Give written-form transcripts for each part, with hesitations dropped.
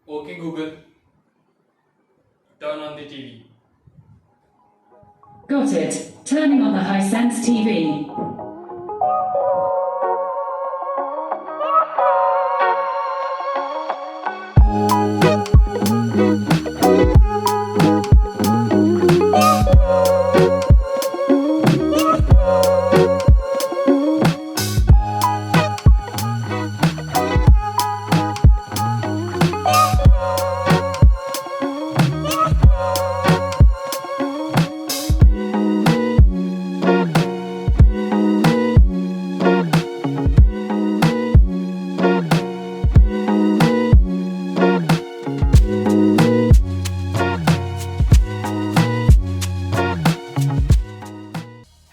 Okay, Google, turn on the TV. Got it. Turning on the Hisense TV.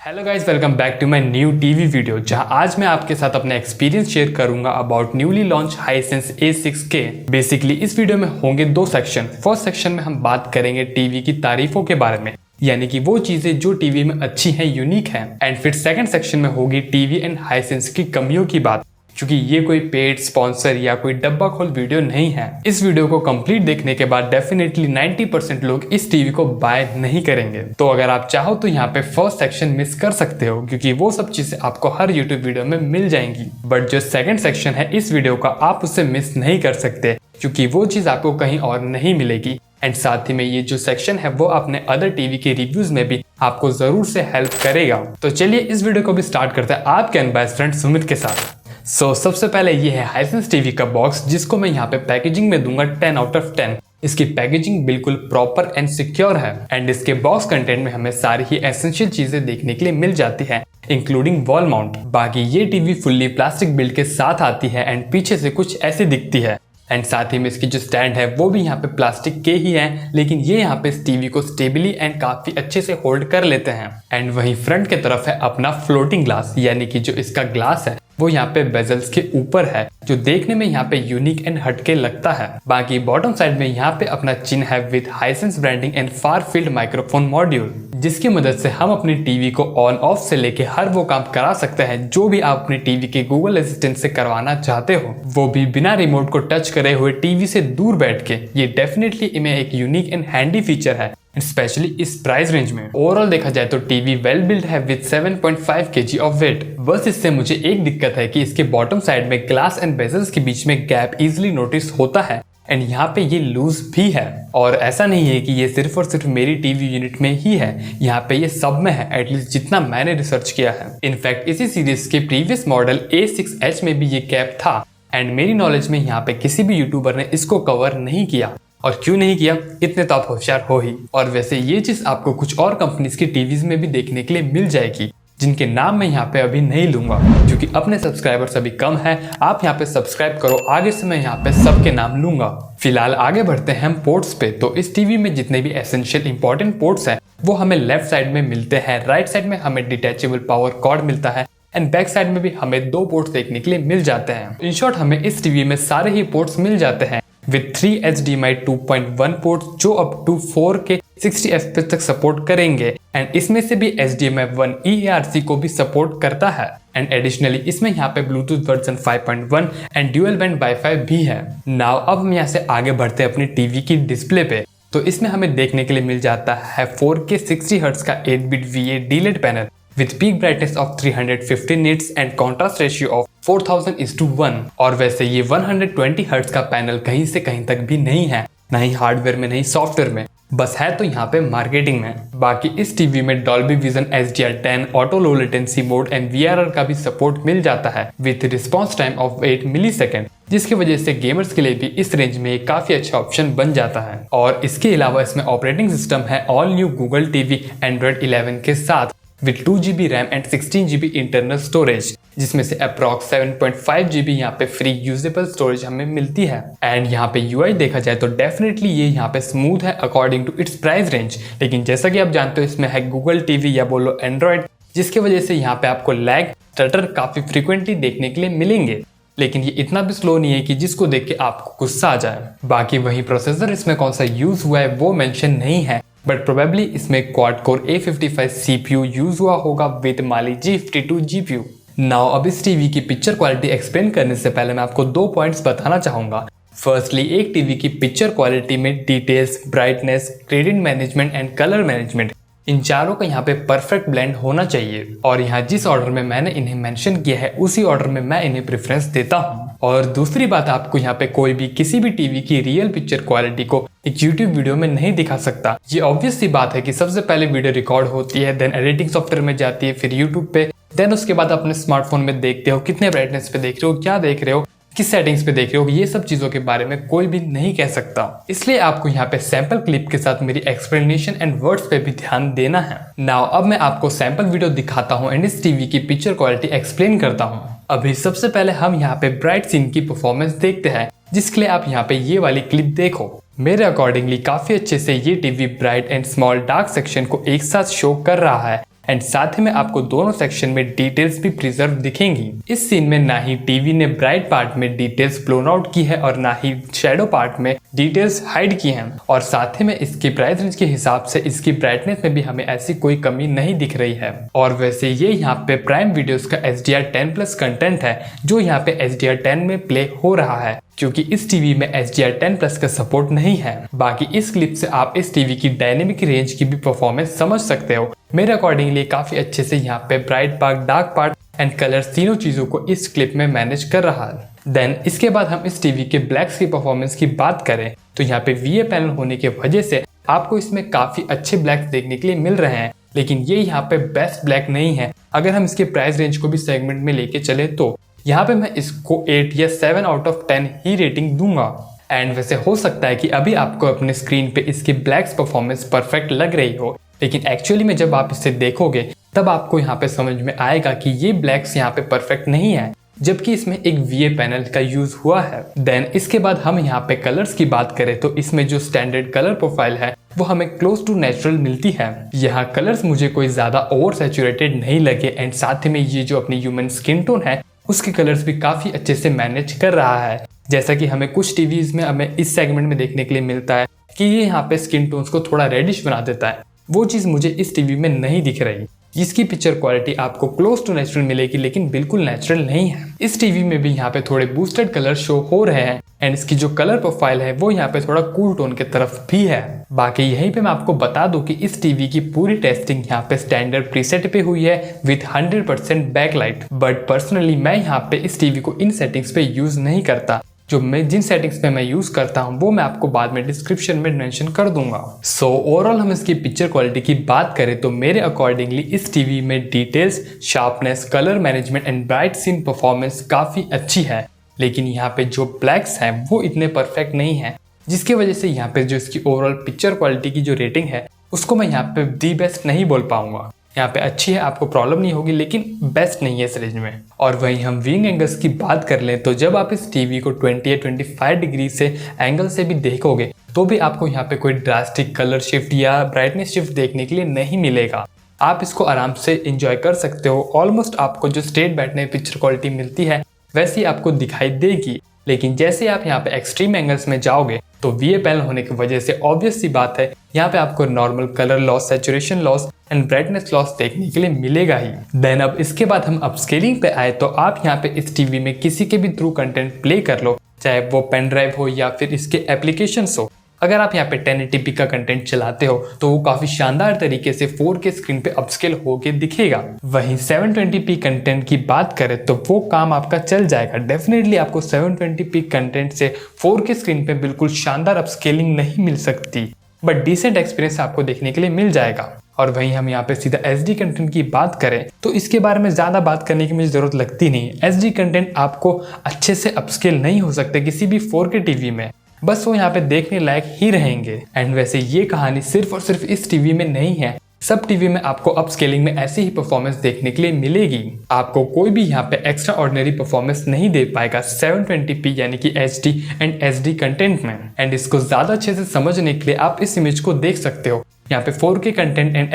Hello guys, welcome back to my new TV video, जहां आज मैं आपके साथ अपना experience share करूंगा about newly launch Hisense A6 के। Basically इस video में होंगे दो सेक्शन। फर्स्ट सेक्शन में हम बात करेंगे टीवी की तारीफों के बारे में, यानी कि वो चीजें जो टीवी में अच्छी हैं, यूनिक हैं। एंड फिर सेकंड सेक्शन में होगी टीवी एंड हाइसेंस की कमियों की बात, क्योंकि ये कोई पेड स्पॉन्सर या कोई डब्बा खोल वीडियो नहीं है। इस वीडियो को कंप्लीट देखने के बाद डेफिनेटली 90% लोग इस टीवी को बाय नहीं करेंगे। तो अगर आप चाहो तो यहाँ पे फर्स्ट सेक्शन मिस कर सकते हो, क्योंकि वो सब चीजें आपको हर यूट्यूब वीडियो में मिल जाएंगी। बट जो सेकंड सेक्शन है इस वीडियो का, आप उसे मिस नहीं कर सकते, क्योंकि वो चीज आपको कहीं और नहीं मिलेगी। एंड साथ ही में ये जो सेक्शन है वो अपने अदर टीवी के रिव्यूज में भी आपको जरूर से हेल्प करेगा। तो चलिए इस वीडियो को भी स्टार्ट करते हैं आपके अनबायस्ड फ्रेंड सुमित के साथ। सबसे पहले ये है हाइसेंस टीवी का बॉक्स, जिसको मैं यहाँ पे पैकेजिंग में दूंगा 10 आउट ऑफ 10। इसकी पैकेजिंग बिल्कुल प्रॉपर एंड सिक्योर है। एंड इसके बॉक्स कंटेंट में हमें सारी ही एसेंशियल चीजें देखने के लिए मिल जाती है, इंक्लूडिंग वॉल माउंट। बाकी ये टीवी फुल्ली प्लास्टिक बिल्ड के साथ आती है एंड पीछे से कुछ ऐसी दिखती है। एंड साथ ही में इसकी जो स्टैंड है वो भी यहाँ पे प्लास्टिक के ही है, लेकिन ये यहाँ पे इस टीवी को स्टेबली एंड काफी अच्छे से होल्ड कर लेते हैं। एंड वहीं फ्रंट की तरफ है अपना फ्लोटिंग ग्लास, यानी कि जो इसका ग्लास है वो यहाँ पे बेजल्स के ऊपर है, जो देखने में यहाँ पे यूनिक एंड हटके लगता है। बाकी बॉटम साइड में यहाँ पे अपना चिन्ह है with Hisense branding and far field microphone module, जिसकी मदद से हम अपनी टीवी को ऑन ऑफ से लेके हर वो काम करा सकते हैं जो भी आप अपनी टीवी के गूगल असिस्टेंट से करवाना चाहते हो, वो भी बिना रिमोट को टच करे हुए टीवी से दूर बैठ के। ये डेफिनेटली इनमें एक यूनिक एंड हैंडी फीचर है, स्पेशली इस प्राइस रेंज में। ओवरऑल देखा जाए तो टीवी वेल बिल्ड है विद 7.5 kg ऑफ वेट। बस इससे मुझे एक दिक्कत है कि इसके बॉटम साइड में ग्लास एंड बेजल्स के बीच में गैप इजिली नोटिस होता है, एंड यहाँ पे ये लूज भी है। और ऐसा नहीं है कि ये सिर्फ और सिर्फ मेरी टीवी यूनिट में ही है, यहाँ पे ये सब में है, एटलीस्ट जितना मैंने रिसर्च किया है। इनफैक्ट इसी सीरीज के प्रीवियस मॉडल A6H में भी ये गैप था, एंड मेरी नॉलेज में यहाँ पे किसी भी यूट्यूबर ने इसको कवर नहीं किया। और क्यों नहीं किया, इतने तो आप होशियार हो ही। और वैसे ये चीज आपको कुछ और कंपनीज की टीवीज में भी देखने के लिए मिल जाएगी, जिनके नाम मैं यहाँ पे अभी नहीं लूंगा, क्योंकि अपने सब्सक्राइबर्स अभी कम है। आप यहाँ पे सब्सक्राइब करो, आगे से मैं यहाँ पे सबके नाम लूंगा। फिलहाल आगे बढ़ते हैं हम पोर्ट्स पे। तो इस टीवी में जितने भी एसेंशियल इंपॉर्टेंट पोर्ट्स हैं वो हमें लेफ्ट साइड में मिलते हैं। राइट साइड में हमें डिटैचेबल पावर कॉर्ड मिलता है, एंड बैक साइड में भी हमें दो पोर्ट्स देखने के लिए मिल जाते हैं। इन शॉर्ट हमें इस टीवी में सारे ही पोर्ट्स मिल जाते हैं विद 3 HDMI 2.1 पोर्ट, जो अप टू 4K 60 FPS तक सपोर्ट करेंगे। एंड इसमें से भी HDMI 1 EARC को भी सपोर्ट करता है। एंड एडिशनली इसमें यहाँ पे Bluetooth version 5.1 and dual band wifi भी है। नाउ अब हम यहाँ से आगे बढ़ते हैं अपनी टीवी की डिस्प्ले पे। तो इसमें हमें देखने के लिए मिल जाता है 4K 60 हर्ट्ज का 8-bit VA DLED panel with peak brightness of 350 nits and contrast ratio of 4000:1। और वैसे ये 120 हर्ट्ज का पैनल कहीं से कहीं तक भी नहीं है, ना ही हार्डवेयर में, नहीं सॉफ्टवेयर में, बस है तो यहाँ पे मार्केटिंग में। बाकी इस टीवी में Dolby vision HDR10 auto low latency mode and VRR का भी सपोर्ट मिल जाता है with response time of 8 millisecond, जिसकी वजह से गेमर्स के लिए भी इस रेंज में एक काफी अच्छा ऑप्शन बन जाता है। और इसके अलावा इसमें ऑपरेटिंग सिस्टम है all new Google TV Android 11 के साथ with 2GB RAM and 16GB internal storage, जिसमें से अप्रॉक्स 7.5GB यहाँ पे फ्री यूजेबल स्टोरेज हमें मिलती है। एंड यहाँ पे UI देखा जाए तो डेफिनेटली ये यहाँ पे स्मूथ है according to its price range, लेकिन जैसा कि आप जानते हो इसमें है गूगल टीवी या बोलो एंड्रॉइड, जिसकी वजह से यहाँ पे आपको लैग स्टटर काफी फ्रिक्वेंटली देखने के लिए मिलेंगे। लेकिन ये इतना भी स्लो नहीं है कि जिसको देख के आपको गुस्सा आ जाए। बाकी वही प्रोसेसर इसमें कौन सा यूज हुआ है वो मेंशन नहीं है, बट प्रोबेबली इसमें quad core A55 CPU use हुआ होगा with Mali G52 GPU। Now अब इस टीवी की पिक्चर क्वालिटी एक्सप्लेन करने से पहले मैं आपको दो पॉइंट्स बताना चाहूंगा। फर्स्टली एक टीवी की पिक्चर क्वालिटी में details, brightness, gradient management and colour management, इन चारों का यहाँ पे परफेक्ट ब्लेंड होना चाहिए। और यहाँ जिस ऑर्डर में मैंने इन्हें मेंशन किया है उसी ऑर्डर में मैं इन्हें प्रेफरेंस देता हूँ। और दूसरी बात, आपको यहाँ पे कोई भी किसी भी टीवी की रियल पिक्चर क्वालिटी को एक YouTube वीडियो में नहीं दिखा सकता। ये ऑब्वियस सी बात है कि सबसे पहले वीडियो रिकॉर्ड होती है, देन एडिटिंग सॉफ्टवेयर में जाती है, फिर YouTube पे, देन उसके बाद अपने स्मार्टफोन में देखते हो कितने ब्राइटनेस पे देख रहे हो, क्या देख रहे हो, किस सेटिंग्स पे देख रहे हो, ये सब चीजों के बारे में कोई भी नहीं कह सकता। इसलिए आपको यहाँ पे सैंपल क्लिप के साथ मेरी एक्सप्लेनेशन एंड वर्ड्स पे भी ध्यान देना है। नाउ अब मैं आपको सैंपल वीडियो दिखाता हूँ एंड इस टीवी की पिक्चर क्वालिटी एक्सप्लेन करता हूँ। अभी सबसे पहले हम यहाँ पे ब्राइट सीन की परफॉर्मेंस देखते हैं, जिसके लिए आप यहाँ पे ये वाली क्लिप देखो। मेरे अकॉर्डिंगली काफी अच्छे से ये TV bright and small dark section को एक साथ शो कर रहा है एंड साथ ही में आपको दोनों सेक्शन में डिटेल्स भी प्रिजर्व दिखेंगी। इस सीन में ना ही टीवी ने ब्राइट पार्ट में डिटेल्स ब्लोन आउट की है और ना ही शैडो पार्ट में डिटेल्स हाइड की हैं, और साथ ही में इसकी प्राइस रेंज के हिसाब से इसकी ब्राइटनेस में भी हमें ऐसी कोई कमी नहीं दिख रही है। और वैसे ये यहाँ पे प्राइम वीडियोस का HDR10+ कंटेंट है जो यहाँ पे HDR10 में प्ले हो रहा है, क्योंकि इस टीवी में HDR10+ का सपोर्ट नहीं है। बाकी इस क्लिप से आप इस टीवी की डायनेमिक रेंज की भी परफॉर्मेंस समझ सकते हो। मेरे अकॉर्डिंगली काफी अच्छे से यहाँ पे bright part, dark part and colours तीनों चीजों को इस क्लिप में मैनेज कर रहा है। देन इसके बाद हम इस टीवी के ब्लैक्स की परफॉर्मेंस की बात करें तो यहाँ पे VA पैनल होने की वजह से आपको इसमें काफी अच्छे ब्लैक्स देखने के लिए मिल रहे हैं, लेकिन ये यहाँ पे बेस्ट ब्लैक नहीं है। अगर हम इसके प्राइस रेंज को भी सेगमेंट में लेके चले तो यहाँ पे मैं इसको 8 या 7 आउट ऑफ 10 ही रेटिंग दूंगा। एंड वैसे हो सकता है कि अभी आपको अपने स्क्रीन पे इसकी ब्लैक्स परफॉर्मेंस परफेक्ट लग रही हो, लेकिन एक्चुअली में जब आप इसे देखोगे तब आपको यहाँ पे समझ में आएगा कि ये ब्लैक्स यहाँ पे परफेक्ट नहीं है, जबकि इसमें एक VA पैनल का यूज हुआ है। देन इसके बाद हम यहाँ पे कलर्स की बात करें तो इसमें जो स्टैंडर्ड कलर प्रोफाइल है वो हमें क्लोज टू नेचुरल मिलती है। यहाँ कलर्स मुझे कोई ज्यादा ओवर सैचुरेटेड नहीं लगे एंड साथ ही में ये जो अपनी ह्यूमन स्किन टोन है उसके कलर्स भी काफी अच्छे से मैनेज कर रहा है। जैसा कि हमें कुछ टीवीज में हमें इस सेगमेंट में देखने के लिए मिलता है कि ये यहाँ पे स्किन टोन्स को थोड़ा रेडिश बना देता है, वो चीज मुझे इस टीवी में नहीं दिख रही। इसकी पिक्चर क्वालिटी आपको क्लोज टू नेचुरल मिलेगी लेकिन बिल्कुल नेचुरल नहीं है। इस टीवी में भी यहाँ पे थोड़े बूस्टेड कलर शो हो रहे हैं एंड इसकी जो कलर प्रोफाइल है वो यहाँ पे थोड़ा कूल टोन के तरफ भी है। बाकी यहीं पे मैं आपको बता दूं कि इस टीवी की पूरी टेस्टिंग यहाँ पे स्टैंडर्ड प्रीसेट पे हुई है विद 100% बैकलाइट, बट पर्सनली मैं यहाँ पे इस टीवी को इन सेटिंग्स पे यूज नहीं करता। जिन सेटिंग्स पे मैं यूज करता हूँ वो मैं आपको बाद में डिस्क्रिप्शन में मेंशन कर दूंगा। सो ओवरऑल हम इसकी पिक्चर क्वालिटी की बात करें तो मेरे अकॉर्डिंगली इस टीवी में details, sharpness, colour management and bright scene performance काफी अच्छी है, लेकिन यहाँ पे जो ब्लैक्स हैं वो इतने परफेक्ट नहीं है, जिसकी वजह से यहाँ पे जो इसकी ओवरऑल पिक्चर क्वालिटी की जो रेटिंग है उसको मैं यहाँ पे दी बेस्ट नहीं बोल पाऊंगा। यहाँ पे अच्छी है, आपको प्रॉब्लम नहीं होगी, लेकिन बेस्ट नहीं है इस रेंज में। और वहीं हम व्यूइंग एंगल्स की बात कर लें तो जब आप इस टीवी को 20 या 25 डिग्री से एंगल से भी देखोगे तो भी आपको यहाँ पे कोई ड्रास्टिक कलर शिफ्ट या ब्राइटनेस शिफ्ट देखने के लिए नहीं मिलेगा। आप इसको आराम से इंजॉय कर सकते हो। ऑलमोस्ट आपको जो स्ट्रेट बैठने पिक्चर क्वालिटी मिलती है वैसी आपको दिखाई देगी, लेकिन जैसे आप यहाँ पे एक्सट्रीम एंगल्स में जाओगे तो VA पैनल होने की वजह से ऑब्वियस सी बात है यहाँ पे आपको normal colour loss, saturation loss and brightness loss देखने के लिए मिलेगा ही। देन अब इसके बाद हम अपस्केलिंग पे आए तो आप यहाँ पे इस टीवी में किसी के भी थ्रू कंटेंट प्ले कर लो, चाहे वो पेन ड्राइव हो या फिर इसके एप्लीकेशंस हो। अगर आप यहाँ पे 1080p का कंटेंट चलाते हो तो वो काफी शानदार तरीके से 4K स्क्रीन पे अपस्केल होके दिखेगा। वहीं 720p कंटेंट की बात करें तो वो काम आपका चल जाएगा। डेफिनेटली आपको 720p कंटेंट से 4K स्क्रीन पे बिल्कुल शानदार अपस्केलिंग नहीं मिल सकती, बट डिसेंट एक्सपीरियंस आपको देखने के लिए मिल जाएगा। और वहीं हम यहाँ पे सीधा SD कंटेंट की बात करें तो इसके बारे में ज्यादा बात करने की मुझे जरूरत लगती नहीं। SD कंटेंट आपको अच्छे से अपस्केल नहीं हो सकते किसी भी 4K टीवी में, बस वो यहाँ पे देखने लायक ही रहेंगे। एंड वैसे ये कहानी सिर्फ और सिर्फ इस टीवी में नहीं है, सब टीवी में आपको अपस्केलिंग में ऐसी ही परफॉर्मेंस देखने के लिए मिलेगी। आपको कोई भी यहाँ पे एक्स्ट्रा ऑर्डिनरी परफॉर्मेंस नहीं दे पाएगा 720p यानी कि HD एंड SD कंटेंट में। एंड इसको ज्यादा अच्छे से समझने के लिए आप इस इमेज को देख सकते हो यहाँ पे 4K content and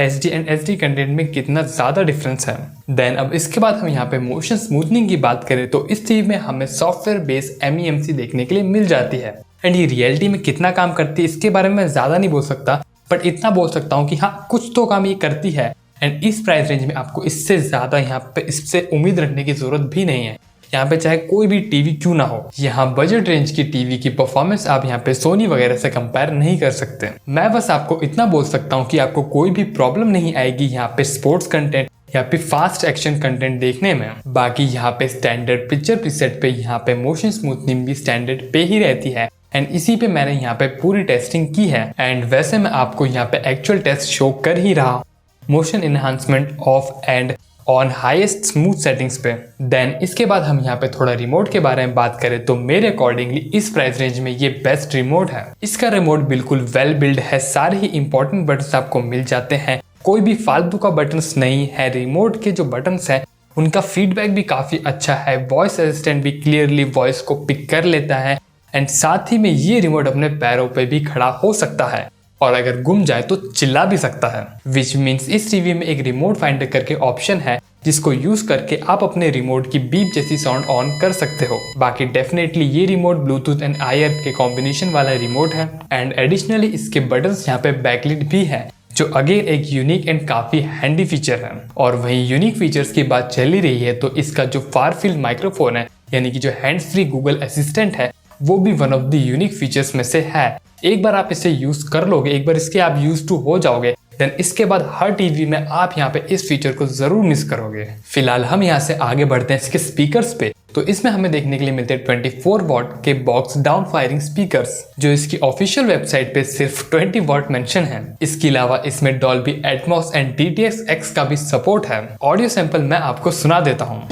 SD content में कितना ज्यादा डिफरेंस है। देन अब इसके बाद हम यहाँ पे मोशन स्मूथनिंग की बात करें तो इस टीवी में हमें सॉफ्टवेयर बेस्ड MEMC देखने के लिए मिल जाती है। एंड ये रियलिटी में कितना काम करती है इसके बारे में मैं ज्यादा नहीं बोल सकता, बट इतना बोल सकता हूँ कि हाँ कुछ तो काम ये करती है। एंड इस प्राइस रेंज में आपको इससे ज्यादा यहाँ पे इससे उम्मीद रखने की जरूरत भी नहीं है, यहाँ पे चाहे कोई भी टीवी क्यों ना हो, यहाँ बजट रेंज की टीवी की परफॉर्मेंस आप यहाँ पे सोनी वगैरह से कंपेयर नहीं कर सकते। मैं बस आपको इतना बोल सकता हूँ कि आपको कोई भी प्रॉब्लम नहीं आएगी यहाँ पे स्पोर्ट्स कंटेंट या फिर फास्ट एक्शन कंटेंट देखने में। बाकी यहाँ पे स्टैंडर्ड पिक्चर प्रीसेट पे यहाँ पे मोशन स्मूथनिंग भी स्टैंडर्ड पे ही रहती है एंड इसी पे मैंने यहाँ पे पूरी टेस्टिंग की है एंड वैसे मैं आपको यहाँ पे एक्चुअल टेस्ट शो कर ही रहा हूँ motion enhancement of and on highest smooth settings पे। देन इसके बाद हम यहाँ पे थोड़ा रिमोट के बारे में बात करें तो मेरे अकॉर्डिंगली इस प्राइस रेंज में ये बेस्ट रिमोट है। इसका रिमोट बिल्कुल वेल बिल्ड है, सारे ही इंपॉर्टेंट बटन्स आपको मिल जाते हैं, कोई भी फालतू का बटन्स नहीं है। रिमोट के जो बटन्स हैं उनका फीडबैक भी काफी अच्छा है, वॉइस असिस्टेंट भी क्लियरली वॉइस को पिक कर लेता है एंड साथ ही में ये रिमोट अपने पैरों पे भी खड़ा हो सकता है और अगर गुम जाए तो चिल्ला भी सकता है। विच मीन्स इस टीवी में एक रिमोट फाइंडर करके ऑप्शन है जिसको यूज करके आप अपने रिमोट की बीप जैसी साउंड ऑन कर सकते हो। बाकी डेफिनेटली ये रिमोट ब्लूटूथ एंड IR के कॉम्बिनेशन वाला रिमोट है एंड एडिशनली इसके बटन्स यहाँ पे बैकलिट भी है जो अगेन एक यूनिक एंड काफी हैंडी फीचर है। और वहीं यूनिक फीचर्स की बात चल ही रही है तो इसका जो फार फील्ड माइक्रोफोन है यानी कि जो हैंड्स फ्री गूगल असिस्टेंट है वो भी one of the unique features में से है। एक बार आप इसे यूज कर लोगे, एक बार इसके आप यूज टू हो जाओगे, देन इसके बाद हर टीवी में आप यहाँ पे इस फीचर को जरूर मिस करोगे। फिलहाल हम यहाँ से आगे बढ़ते हैं इसके स्पीकर्स पे। तो इसमें हमें देखने के लिए मिलते हैं 24 वॉट के बॉक्स डाउन फायरिंग स्पीकर्स जो इसकी ऑफिशियल वेबसाइट पे सिर्फ 20 वॉट मेंशन है। इसके अलावा इसमें डॉल्बी एटमॉस एंड DTS:X का भी सपोर्ट है। ऑडियो सैंपल मैं आपको सुना देता हूँ।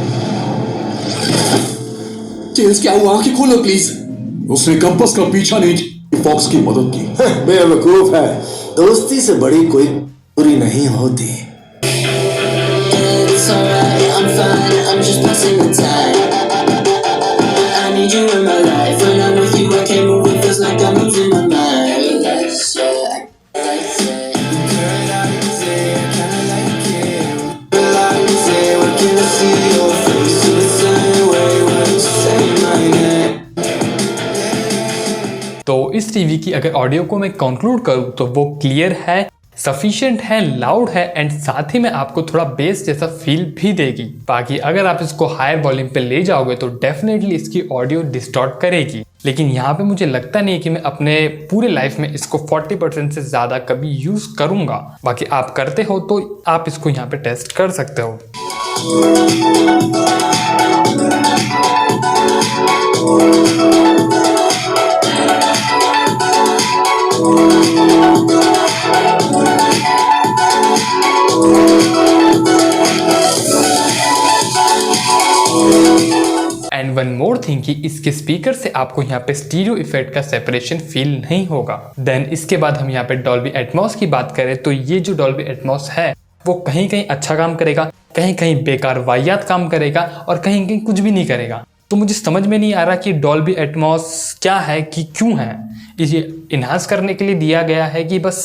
जेम्स क्या हुआ? आंखें खोलो प्लीज। उसने कंपास का पीछा नहीं किया, फॉक्स की मदद की। बेवकूफ है, दोस्ती से बड़ी कोई बुरी नहीं होती। It's alright, I'm fine, I'm just passing the time. I need you in my life, when I'm with you I can't move, it feels like I'm losing my mind. Relax, yeah, relax, yeah. Girl, I say I kinda like you. Girl, I say, when can I see your face in the same way when you say my name? तो इस TV की अगर audio को मैं conclude करूँ तो वो clear है, सफिशिएंट है, लाउड है एंड साथ ही में आपको थोड़ा बेस जैसा फील भी देगी। बाकी अगर आप इसको हायर वॉल्यूम पे ले जाओगे तो डेफिनेटली इसकी ऑडियो डिस्टॉर्ट करेगी, लेकिन यहाँ पे मुझे लगता नहीं कि मैं अपने पूरे लाइफ में इसको 40% से ज़्यादा कभी यूज़ करूँगा। बाकी आप करते हो तो आप इसको यहाँ पे टेस्ट कर सकते हो। एंड वन मोर थिंग कि इसके स्पीकर से आपको यहाँ पे स्टीरियो इफेक्ट का सेपरेशन फील नहीं होगा। देन इसके बाद हम यहाँ पे डॉल्बी एटमॉस की बात करें तो ये जो डॉल्बी एटमॉस है वो कहीं कहीं अच्छा काम करेगा, कहीं कहीं बेकार वाहियात काम करेगा और कहीं कहीं कुछ भी नहीं करेगा। तो मुझे समझ में नहीं आ रहा कि डॉल्बी एटमॉस क्या है कि क्यों है, इसे इन्हांस करने के लिए दिया गया है कि बस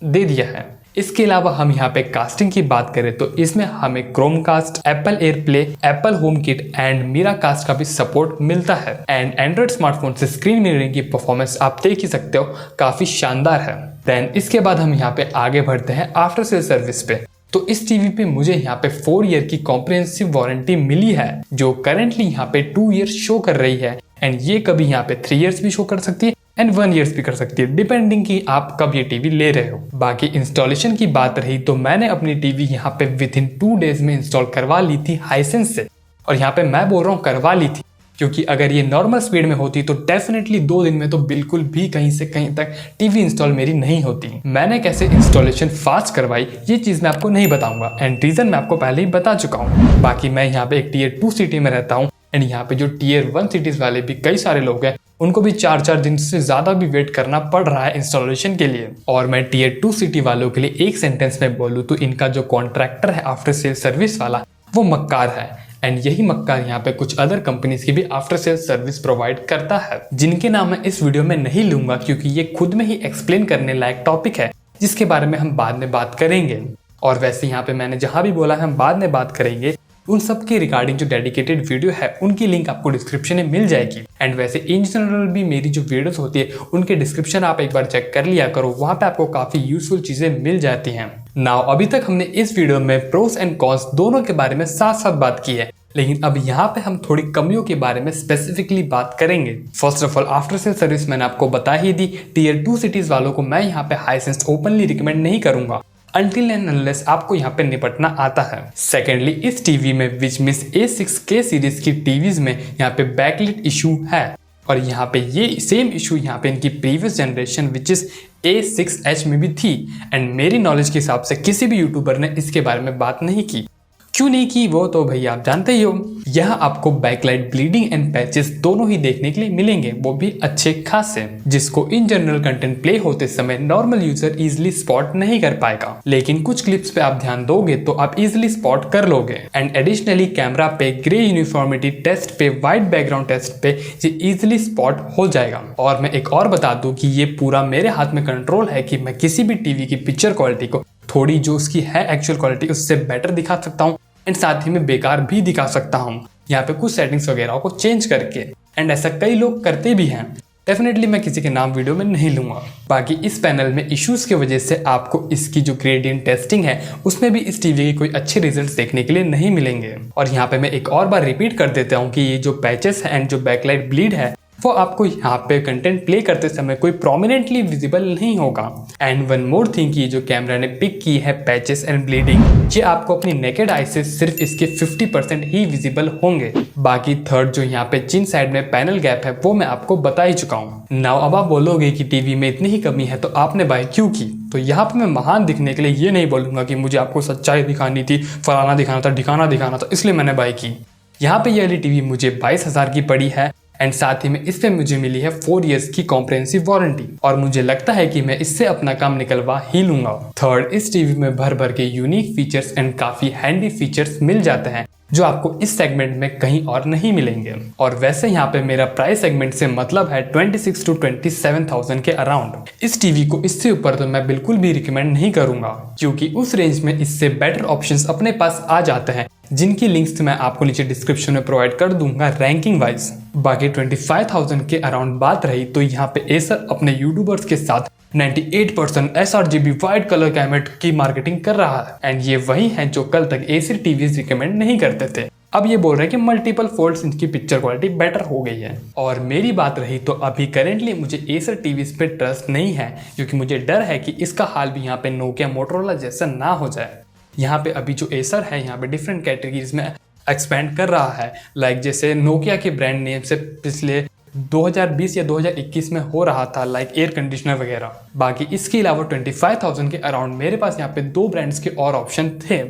दे दिया है। इसके अलावा हम यहाँ पे कास्टिंग की बात करें तो इसमें हमें Chromecast, Apple AirPlay, Apple HomeKit and Miracast का भी सपोर्ट मिलता है एंड एंड्रॉइड स्मार्टफोन से स्क्रीन मिररिंग की परफॉर्मेंस आप देख ही सकते हो, काफी शानदार है। देन इसके बाद हम यहाँ पे आगे बढ़ते हैं आफ्टर सेल सर्विस पे। तो इस टीवी पे मुझे यहाँ पे 4 ईयर की कॉम्प्रिहेंसिव वारंटी मिली है जो करेंटली यहाँ पे 2 ईयर शो कर रही है एंड ये कभी यहाँ पे 3 ईयर्स भी शो कर सकती है एंड 1 ईयर्स भी कर सकती है, डिपेंडिंग कि आप कब ये टीवी ले रहे हो। बाकी इंस्टॉलेशन की बात रही तो मैंने अपनी टीवी यहाँ पे विद इन 2 डेज में इंस्टॉल करवा ली थी हाइसेंस से, और यहाँ पे मैं बोल रहा हूँ करवा ली थी क्योंकि अगर ये नॉर्मल स्पीड में होती तो डेफिनेटली 2 दिन में तो बिल्कुल भी कहीं से कहीं तक टीवी इंस्टॉल मेरी नहीं होती। मैंने कैसे इंस्टॉलेशन फास्ट करवाई ये चीज़ मैं आपको नहीं बताऊंगा एंड रीजन मैं आपको पहले ही बता चुका हूँ। बाकी मैं यहाँ पे एक Tier 2 सिटी में रहता हूँ एंड यहाँ पे जो Tier 1 सिटीज वाले भी कई सारे लोग हैं उनको भी 4-4 दिन से ज़्यादा भी वेट करना पड़ रहा है इंस्टॉलेशन के लिए। और मैं Tier 2 सिटी वालों के लिए एक सेंटेंस में बोलूँ तो इनका जो कॉन्ट्रैक्टर है आफ्टर सेल सर्विस वाला वो मक्कार है एंड यही मक्कार यहाँ पे कुछ अदर कंपनीज की भी आफ्टर सेल सर्विस प्रोवाइड करता है जिनके नाम मैं इस वीडियो में नहीं लूंगा क्योंकि ये खुद में ही एक्सप्लेन करने लायक टॉपिक है जिसके बारे में हम बाद में बात करेंगे। और वैसे यहाँ पे मैंने जहाँ भी बोला हम बाद में बात करेंगे उन सब के रिगार्डिंग जो डेडिकेटेड वीडियो है उनकी लिंक आपको डिस्क्रिप्शन में मिल जाएगी एंड वैसे इन जनरल भी मेरी जो वीडियोस होती है उनके डिस्क्रिप्शन आप एक बार चेक कर लिया करो, वहाँ पे आपको काफी यूजफुल चीजें मिल जाती हैं। नाउ अभी तक हमने इस वीडियो में प्रोस एंड कॉन्स दोनों के बारे में साथ साथ बात की है लेकिन अब यहाँ पे हम थोड़ी कमियों के बारे में स्पेसिफिकली बात करेंगे। First of all, after sale service मैंने आपको बता ही दी। टीयर 2 सिटीज वालों को मैं यहाँ पे हाइसेंस ओपनली रिकमेंड नहीं करूंगा अनटिल एंड अनलेस आपको यहाँ पे निपटना आता है। सेकेंडली, इस टीवी में विच मींस A6K सीरीज की टीवीज में यहाँ पे बैकलिट इशू है और यहाँ पे ये सेम इशू यहाँ पे इनकी previous generation which is A6H में भी थी एंड मेरी नॉलेज के हिसाब से किसी भी यूट्यूबर ने इसके बारे में बात नहीं की। क्यों नहीं की वो तो भैया आप जानते ही हो। यहाँ आपको बैकलाइट ब्लीडिंग एंड पैचेस दोनों ही देखने के लिए मिलेंगे, वो भी अच्छे खासे, जिसको इन जनरल कंटेंट प्ले होते समय नॉर्मल यूजर इजिली स्पॉट नहीं कर पाएगा, लेकिन कुछ क्लिप्स पे आप ध्यान दोगे तो आप इजिली स्पॉट कर लोगे। एंड एडिशनली कैमरा पे ग्रे यूनिफॉर्मिटी टेस्ट पे, व्हाइट बैकग्राउंड टेस्ट पे ये इजिली स्पॉट हो जाएगा। और मैं एक और बता दूं कि ये पूरा मेरे हाथ में कंट्रोल है कि मैं किसी भी टीवी की पिक्चर क्वालिटी को थोड़ी जो उसकी है एक्चुअल क्वालिटी उससे बेटर दिखा सकता हूँ एंड साथ ही में बेकार भी दिखा सकता हूँ यहाँ पे कुछ सेटिंग्स वगैरह को चेंज करके। एंड ऐसा कई लोग करते भी हैं। डेफिनेटली मैं किसी के नाम वीडियो में नहीं लूंगा। बाकी इस पैनल में इश्यूज की वजह से आपको इसकी जो ग्रेडियंट टेस्टिंग है उसमें भी इस टीवी के कोई अच्छे रिजल्ट्स देखने के लिए नहीं मिलेंगे। और यहाँ पे मैं एक और बार रिपीट कर देता हूँ कि ये जो पैचेस है एंड जो बैकलाइट ब्लीड है वो आपको यहाँ पे कंटेंट प्ले करते समय कोई प्रोमिनेंटली विजिबल नहीं होगा। एंड वन मोर थिंग, ये जो कैमरा ने पिक की है पैचेस एंड ब्लीडिंग, ये आपको अपनी नेकेड आई से सिर्फ इसके 50% ही विजिबल होंगे। बाकी थर्ड जो यहाँ पे चिन साइड में पैनल गैप है वो मैं आपको बता ही चुका हूँ। नाउ अब आप बोलोगे कि टीवी में इतनी ही कमी है तो आपने बाय क्यों की। तो यहाँ पे मैं महान दिखने के लिए ये नहीं बोलूंगा कि मुझे आपको सच्चाई दिखानी थी, फलाना दिखाना था, ढिकाना दिखाना था, इसलिए मैंने बाय की। यहाँ पे ये वाली टीवी मुझे 22,000 की पड़ी है एंड साथ ही में इस पे मुझे मिली है 4 इयर्स की कॉम्प्रिहेंसिव वारंटी और मुझे लगता है कि मैं इससे अपना काम निकलवा ही लूंगा। थर्ड, इस टीवी में भर भर के यूनिक फीचर्स एंड काफी हैंडी फीचर्स मिल जाते हैं जो आपको इस सेगमेंट में कहीं और नहीं मिलेंगे। और वैसे यहाँ पे मेरा प्राइस सेगमेंट से मतलब है 26 to 27,000 के अराउंड। इस टीवी को इससे ऊपर तो मैं बिल्कुल भी रिकमेंड नहीं करूंगा क्योंकि उस रेंज में इससे बेटर ऑप्शंस अपने पास आ जाते हैं जिनकी लिंक्स मैं आपको नीचे डिस्क्रिप्शन में प्रोवाइड कर दूंगा रैंकिंग वाइज। बाकी 25,000 के अराउंड बात रही तो यहाँ पे एसर अपने यूट्यूबर्स के साथ 98% sRGB वाइट कलर कैमेट की मार्केटिंग कर रहा है एंड ये वही है जो कल तक एसर टीवीज रिकमेंड नहीं करते थे। अब ये बोल रहे हैं कि मल्टीपल फोल्ड्स इनकी पिक्चर क्वालिटी बेटर हो गई है। और मेरी बात रही तो अभी करेंटली मुझे एसर टीवीज पे ट्रस्ट नहीं है क्योंकि मुझे डर है कि इसका हाल भी यहाँ पे नोकिया मोटरोला जैसा ना हो जाए। यहाँ पे अभी जो एसर है यहाँ पे डिफरेंट कैटेगरीज में एक्सपेंड कर रहा है, लाइक जैसे नोकिया के ब्रांड नेम से पिछले 2020 या 2021 में हो रहा था, लाइक एयर कंडीशनर वगैरह। बाकी इसके अलावा 25,000 के अराउंड मेरे पास यहाँ पे 2 ब्रांड्स के और ऑप्शन थे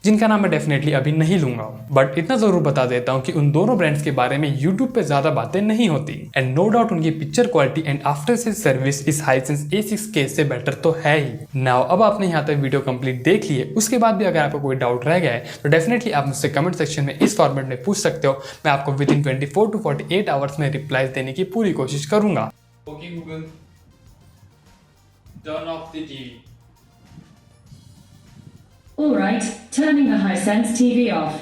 जिनका नाम मैं डेफिनेटली अभी नहीं लूंगा, बट इतना जरूर बता देता हूँ कि उन दोनों ब्रांड्स के बारे में यूट्यूब पे ज्यादा बातें नहीं होती एंड नो डाउट उनकी picture quality and after sale service इस हाइसेंस A6K से बेटर तो है ही। नाउ अब आपने यहाँ तक वीडियो कंप्लीट देख ली है, उसके बाद भी अगर आपको कोई डाउट रह गया है तो डेफिनेटली आप मुझसे कमेंट सेक्शन में इस फॉर्मेट में पूछ सकते हो। मैं आपको विद इन 24 to 48 आवर्स में रिप्लाईज देने की पूरी कोशिश करूंगा। Okay, Google, turn off the TV. Alright, turning the Hisense TV off.